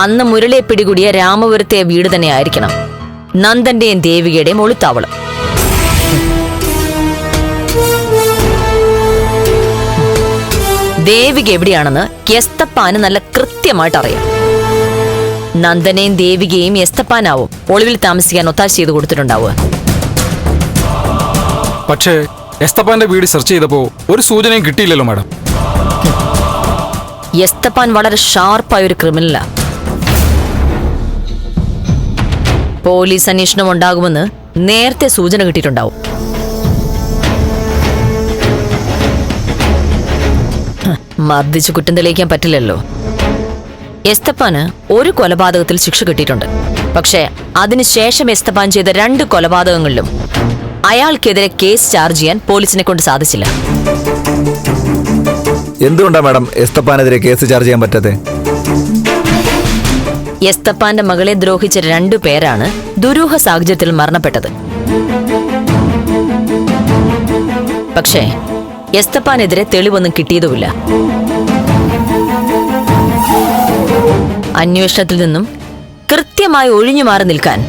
അന്ന് മുരളിയെ പിടികൂടിയ രാമപുരത്തെ വീട് തന്നെ ആയിരിക്കണം നന്ദന്റെയും ദേവികയുടെയും ഒളിത്താവളം. ദേവിക എവിടെയാണെന്ന് എസ്തപ്പാന് നല്ല കൃത്യമായിട്ട് അറിയാം. നന്ദനെയും ദേവികയും എസ്തപ്പാനാവും ഒളിവിൽ താമസിക്കാൻ ഒത്താശ ചെയ്ത് കൊടുത്തിട്ടുണ്ടാവുക. പക്ഷേ എസ്തപ്പാന്റെ വീട് സെർച്ച് ചെയ്തപ്പോ ഒരു സൂചനയും കിട്ടിയില്ലല്ലോ മാഡം. എസ്തപ്പാൻ വളരെ ഷാർപ്പായ ഒരു ക്രിമിനലാ. പോലീസ് അന്വേഷണം ഉണ്ടാകുമെന്ന് നേരത്തെ സൂചന കിട്ടിയിട്ടുണ്ടാവും. മർദ്ദിച്ച് കുറ്റം തെളിയിക്കാൻ പറ്റില്ലല്ലോ. എസ്തപ്പാന് ഒരു കൊലപാതകത്തിൽ ശിക്ഷ കിട്ടിയിട്ടുണ്ട്. പക്ഷേ അതിനുശേഷം എസ്തപ്പാൻ ചെയ്ത 2 കൊലപാതകങ്ങളിലും അയാൾക്കെതിരെ കേസ് ചാർജ് ചെയ്യാൻ പോലീസിനെ കൊണ്ട് സാധിച്ചില്ല. എന്തുകൊണ്ടാ മാഡം എസ്തപ്പാനെതിരെ കേസ് ചാർജ് ചെയ്യാൻ പറ്റാത്തെ? എസ്തപ്പാന്റെ മകളെ ദ്രോഹിച്ച 2 പേരാണ് ദുരൂഹ സാഹചര്യത്തിൽ മരണപ്പെട്ടത്. പക്ഷേ എസ്തപ്പാനെതിരെ തെളിവൊന്നും കിട്ടിയതുമില്ല. അന്വേഷണത്തിൽ നിന്നും കൃത്യമായി ഒഴിഞ്ഞു മാറി നിൽക്കാൻ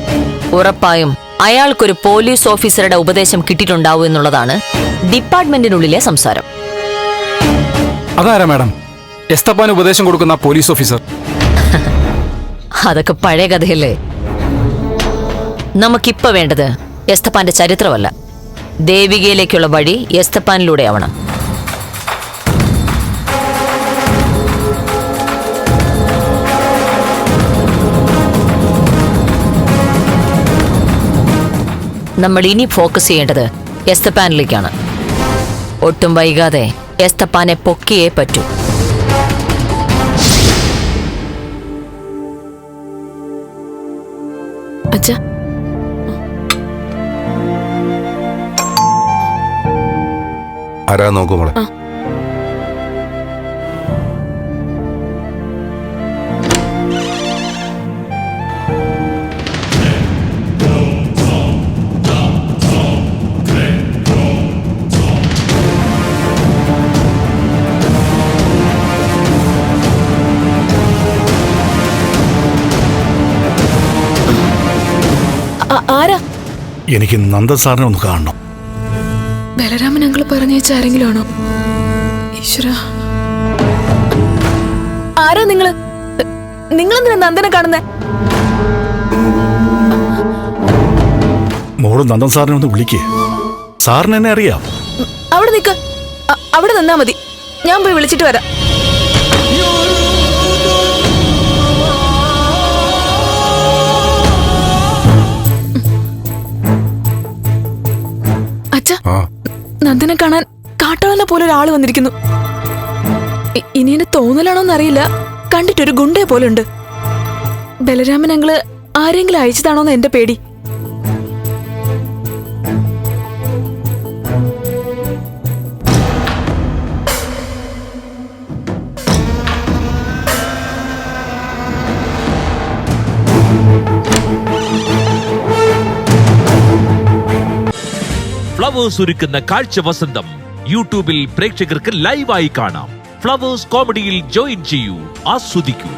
ഉറപ്പായും അയാൾക്കൊരു പോലീസ് ഓഫീസറുടെ ഉപദേശം കിട്ടിയിട്ടുണ്ടാവൂ എന്നുള്ളതാണ് ഡിപ്പാർട്ട്മെന്റിനുള്ളിലെ സംസാരം. അതാരാ മാഡം എസ്തപ്പാന് ഉപദേശം കൊടുക്കുന്ന പോലീസ് ഓഫീസർ? അതൊക്കെ പഴയ കഥയല്ലേ. നമുക്കിപ്പോ വേണ്ടത് എസ്തപ്പാന്റെ ചരിത്രമല്ല, ദേവികയിലേക്കുള്ള വഴി എസ്തപ്പാനിലൂടെ ആവണം. നമ്മൾ ഇനി ഫോക്കസ് ചെയ്യേണ്ടത് എസ്തപ്പാനിലേക്കാണ്. ഒട്ടും വൈകാതെ എസ്തപ്പാനെ പൊക്കിയേ പറ്റൂ. അച്ഛാ, ആരാ നോക്കൂ മോളെ. ആരാ? എനിക്ക് നന്ദൻ സാറിനെ ഒന്ന് കാണണം. ബലരാമൻ അങ്കിൾ പറഞ്ഞയച്ച ആരെങ്കിലും ആണോ? ഈശ്വര, ആരാ നിങ്ങള്? നിങ്ങളെന്തിനാ നന്ദനെ കാണുന്നേ? മോള് നന്ദൻ സാറിനെ ഒന്ന് വിളിക്കേ. സാറിന് എന്നെ അറിയാം. അവിടെ നിക്ക്, അവിടെ നിന്നാ മതി. ഞാൻ പോയി വിളിച്ചിട്ട് വരാം. അച്ഛാ, നന്ദനെ കാണാൻ കാട്ടാളനെ പോലെ ഒരാള് വന്നിരിക്കുന്നു. ഇനി എന്നെ തോന്നലാണോന്നറിയില്ല, കണ്ടിട്ടൊരു ഗുണ്ടയെ പോലെ ഉണ്ട്. ബലരാമൻ അങ്കിള് ആരെങ്കിലും അയച്ചതാണോന്ന് എന്റെ പേടി. ഫ്ലവേഴ്സ് ഒരുക്കുന്ന കാഴ്ച വസന്തം യൂട്യൂബിൽ പ്രേക്ഷകർക്ക് ലൈവായി കാണാം. ഫ്ലവേഴ്സ് കോമഡിയിൽ ജോയിൻ ചെയ്യൂ, ആസ്വദിക്കൂ.